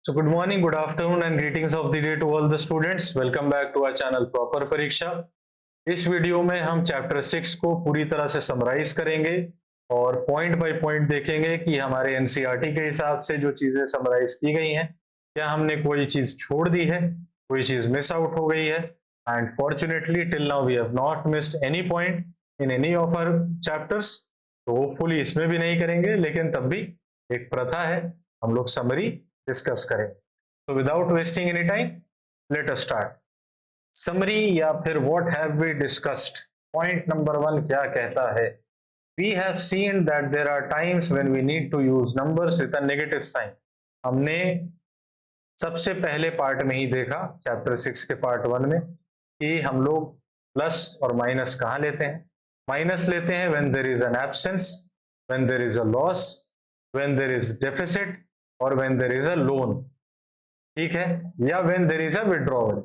So good morning, good afternoon and greetings of the day to all the students. Welcome back to our channel Proper परीक्षा। इस video में हम chapter 6 को पूरी तरह से समराइज करेंगे और पॉइंट बाय पॉइंट देखेंगे कि हमारे एनसीईआरटी के हिसाब से जो चीजें समराइज की गई हैं, क्या हमने कोई चीज छोड़ दी है, कोई चीज मिस आउट हो गई है। And fortunately till now we have not missed any point in any of our chapters. तो होपफुली इसमें भी नहीं करेंगे, लेकिन तब भी एक प्रथा है, हम लोग समरी डिस्कस करें। तो without wasting any time let us start. Summary या फिर what have we discussed. Point number 1 क्या कहता है? We have seen that there are times when we need to use numbers with a negative sign. हमने सबसे पहले part में ही देखा, चैप्टर 6 के पार्ट 1 में, कि हम लोग प्लस और माइनस कहाँ लेते हैं। माइनस लेते हैं when there is an absence, when there is a loss, when there is deficit और when there is a loan. ठीक है, या when there is a withdrawal,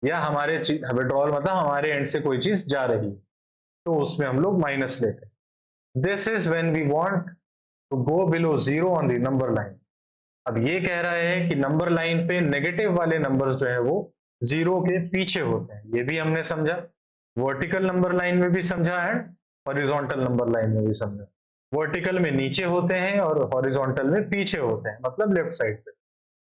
या हमारे विड्रॉवल मतलब हमारे एंड से कोई चीज जा रही है, तो उसमें हम लोग माइनस लेते हैं। This is when we want to go below zero on the number line. अब ये कह रहा है कि नंबर लाइन पे नेगेटिव वाले नंबर्स जो है वो जीरो के पीछे होते हैं। ये भी हमने समझा, वर्टिकल नंबर लाइन में भी समझा एंड हॉरिजॉन्टल नंबर लाइन में भी समझा। वर्टिकल में नीचे होते हैं और हॉरिजॉन्टल में पीछे होते हैं, मतलब लेफ्ट साइड पे।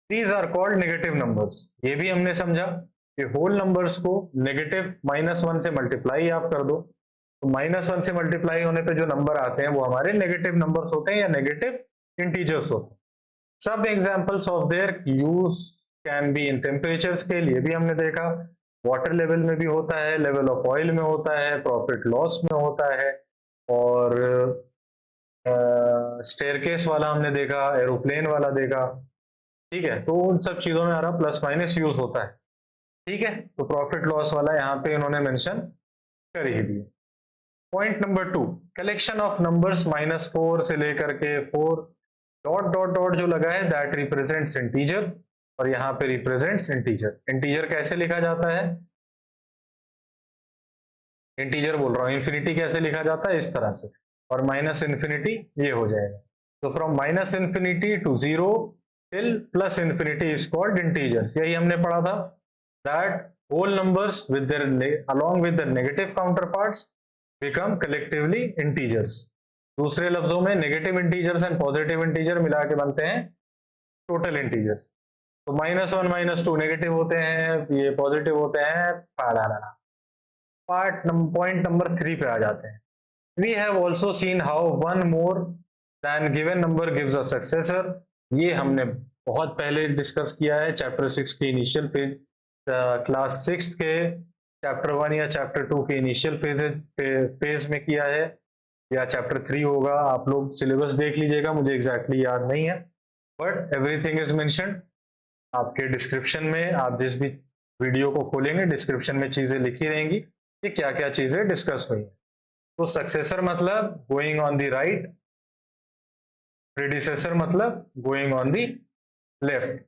These are called negative numbers. ये भी हमने समझा कि होल नंबर्स को नेगेटिव -1 से मल्टीप्लाई आप कर दो, तो -1 से मल्टीप्लाई होने पे जो नंबर आते हैं वो हमारे नेगेटिव नंबर्स होते हैं या नेगेटिव इंटीजर्स होते हैं। सब examples of their use can be in temperature scale. ये भी हमने देखा, वाटर लेवल में भी होता है, लेवल ऑफ ऑयल में होता है, प्रॉफिट लॉस में होता है, और स्टेयरकेस वाला हमने देखा, एरोप्लेन वाला देखा। ठीक है, तो उन सब चीजों में हमारा प्लस माइनस यूज होता है। ठीक है, तो प्रॉफिट लॉस वाला यहाँ पे इन्होंने मेंशन कर ही दिया। Point number 2, collection of numbers -4 से लेकर के 4 डॉट डॉट डॉट जो लगा है दैट रिप्रेजेंट्स इंटीजर, और यहाँ पे रिप्रेजेंट्स इंटीजर। इंटीजर कैसे लिखा जाता है? इंटीजर बोल रहा हूँ, इंफिनिटी कैसे लिखा जाता है? इस तरह से, और माइनस इंफिनिटी ये हो जाएगा। तो from minus infinity to zero till plus infinity is called integers. यही हमने पढ़ा था, that whole numbers with their along with the negative counterparts become collectively integers। दूसरे लफ्जों में negative integers and positive integer मिला के बनते हैं टोटल इंटीजर्स। तो -1 -2 नेगेटिव होते हैं, ये पॉजिटिव होते हैं। पॉइंट नंबर 3 पे आ जाते हैं। We have also seen how one more than given number gives a successor। ये हमने बहुत पहले डिस्कस किया है, चैप्टर 6 के इनिशियल पेज, क्लास 6 के चैप्टर 1 या चैप्टर 2 के इनिशियल पेज में किया है, या चैप्टर 3 होगा। आप लोग सिलेबस देख लीजिएगा, मुझे एग्जैक्टली याद नहीं है, बट एवरीथिंग इज मेंशन्ड आपके डिस्क्रिप्शन में। आप जिस भी वीडियो को खोलेंगे डिस्क्रिप्शन में चीजें लिखी रहेंगी कि क्या क्या चीजें डिस्कस हुई। तो सक्सेसर मतलब going on the right, predecessor मतलब going on the left,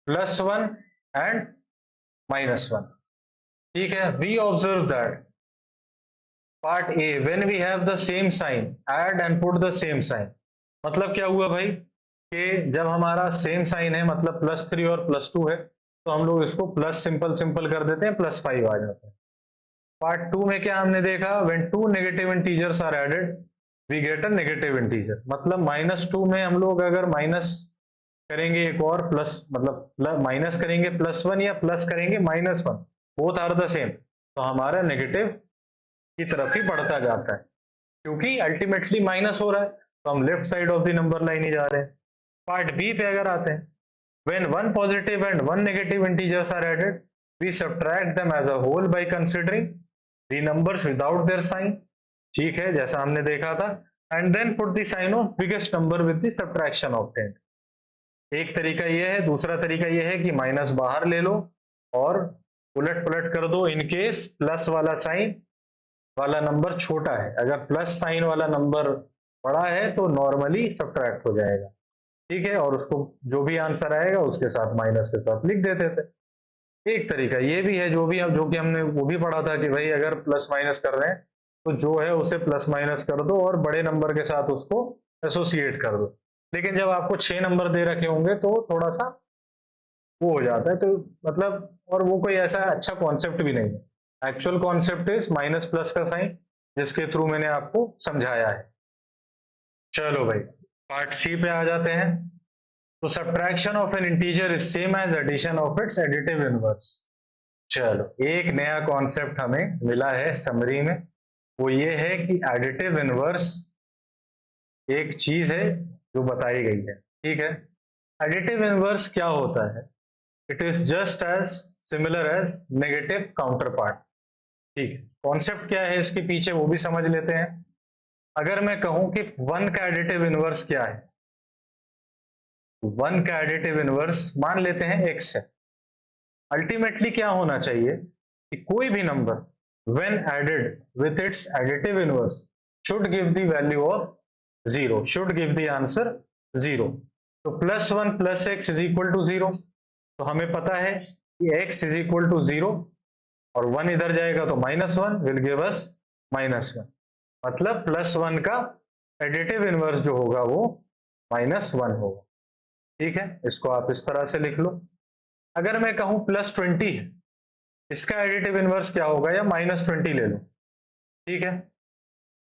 +1 and -1। ठीक है, we observe that part A when we have the same sign add and put the same sign. मतलब क्या हुआ भाई, कि जब हमारा सेम साइन है, मतलब +3 और +2 है, तो हम लोग इसको प्लस सिंपल सिंपल कर देते हैं, +5 आ जाता है। पार्ट 2 में क्या हमने देखा, when 2 negative integers are added we get a negative integer. मतलब -2 में हम लोग अगर माइनस करेंगे एक और प्लस, मतलब माइनस करेंगे +1 या प्लस करेंगे -1, बोथ आर द सेम, तो हमारा नेगेटिव की तरफ ही बढ़ता जाता है, क्योंकि अल्टीमेटली माइनस हो रहा है, तो हम left side of the number line ही जा रहे हैं। पार्ट बी पे अगर आते हैं, when 1 positive and 1 negative integers are added we subtract them as a whole by considering the numbers without their sign। ठीक है, जैसा हमने देखा था, and then put the sign of biggest number with the subtraction obtained। एक तरीका यह है, दूसरा तरीका यह है कि माइनस बाहर ले लो और उलट पुलट कर दो, इन केस प्लस वाला साइन वाला नंबर छोटा है। अगर प्लस साइन वाला नंबर बड़ा है तो नॉर्मली सब्ट्रैक्ट हो जाएगा। ठीक है, और उसको जो भी आंसर आएगा उसके साथ माइनस के साथ लिख देते थे। एक तरीका ये भी है, जो कि हमने वो भी पढ़ा था कि भाई अगर प्लस माइनस कर रहे हैं तो जो है उसे प्लस माइनस कर दो और बड़े नंबर के साथ उसको एसोसिएट कर दो। लेकिन जब आपको 6 नंबर दे रखे होंगे तो थोड़ा सा वो हो जाता है, तो मतलब और वो कोई ऐसा अच्छा कॉन्सेप्ट भी नहीं है। Actual concept is minus plus का साइन, जिसके थ्रू मैंने आपको समझाया है। चलो भाई, पार्ट सी पे आ जाते हैं। तो subtraction of an integer is same as addition of its additive inverse. चलो, एक नया कॉन्सेप्ट हमें मिला है समरी में, वो ये है कि एडिटिव इनवर्स एक चीज है जो बताई गई है। ठीक है, एडिटिव इनवर्स क्या होता है? It is just as similar as negative counterpart. ठीक है, कॉन्सेप्ट क्या है इसके पीछे वो भी समझ लेते हैं। अगर मैं कहूं कि वन का एडिटिव इनवर्स क्या है, वन का एडिटिव इनवर्स मान लेते हैं एक्स है। अल्टीमेटली क्या होना चाहिए कि कोई भी number when added with its additive inverse should give the value of zero, should give the answer zero. तो plus one plus x is equal to zero, तो हमें पता है कि x is equal to zero, और one इधर जाएगा तो minus one will give us minus one. मतलब प्लस वन का एडिटिव इनवर्स जो होगा वो माइनस वन होगा। ठीक है, इसको आप इस तरह से लिख लो। अगर मैं कहूं प्लस 20 है, इसका एडिटिव इनवर्स क्या होगा, या माइनस 20 ले लो। ठीक है,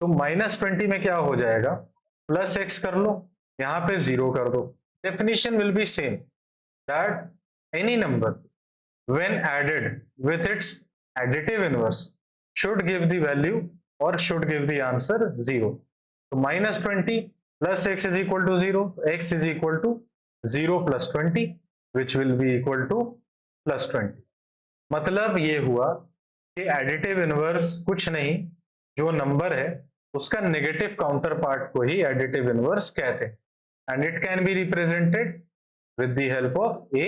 तो माइनस 20 में क्या हो जाएगा, प्लस एक्स कर लो, यहां पे जीरो कर दो। Definition will be same, that any number when added with its additive inverse should give the value or should give the answer 0. So minus 20 plus x is equal to 0, x is equal to 0 plus 20 which will be equal to plus 20. मतलब ये हुआ कि additive inverse कुछ नहीं, जो number है उसका negative counter part को ही एडिटिव इनवर्स कहते हैं, and it can be represented with the help of a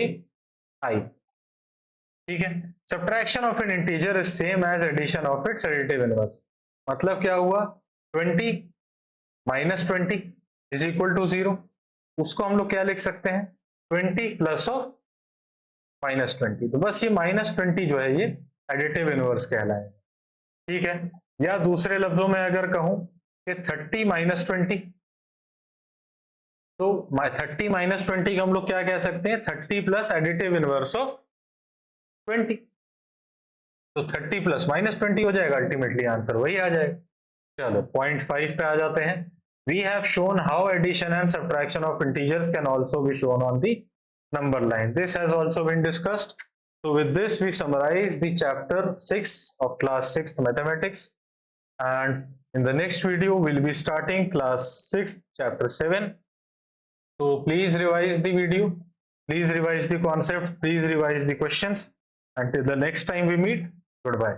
I. ठीक है, subtraction of an integer is same as addition of its additive inverse. मतलब क्या हुआ, 20 माइनस 20 इज इक्वल टू 0, उसको हम लोग क्या लिख सकते हैं, 20 प्लस ऑफ माइनस 20। तो बस ये माइनस 20 जो है ये एडिटिव इनवर्स कहलाए। ठीक है, या दूसरे लफ्जों में अगर कहूं कि 30 माइनस 20, तो 30 माइनस 20 का हम लोग क्या कह सकते हैं, 30 प्लस एडिटिव इनवर्स ऑफ 20। तो 30 प्लस माइनस 20 हो जाएगा, अल्टीमेटली आंसर वही आ जाएगा। चलो पॉइंट 5 पे आ जाते हैं। We have shown how addition and subtraction of integers can also be shown on the number line. This has also been discussed. So with this we summarize the chapter 6 of class 6th mathematics, and in the next video we'll be starting class 6 chapter 7. So please revise the video, please revise the concept, please revise the questions. Until the next time we meet, goodbye.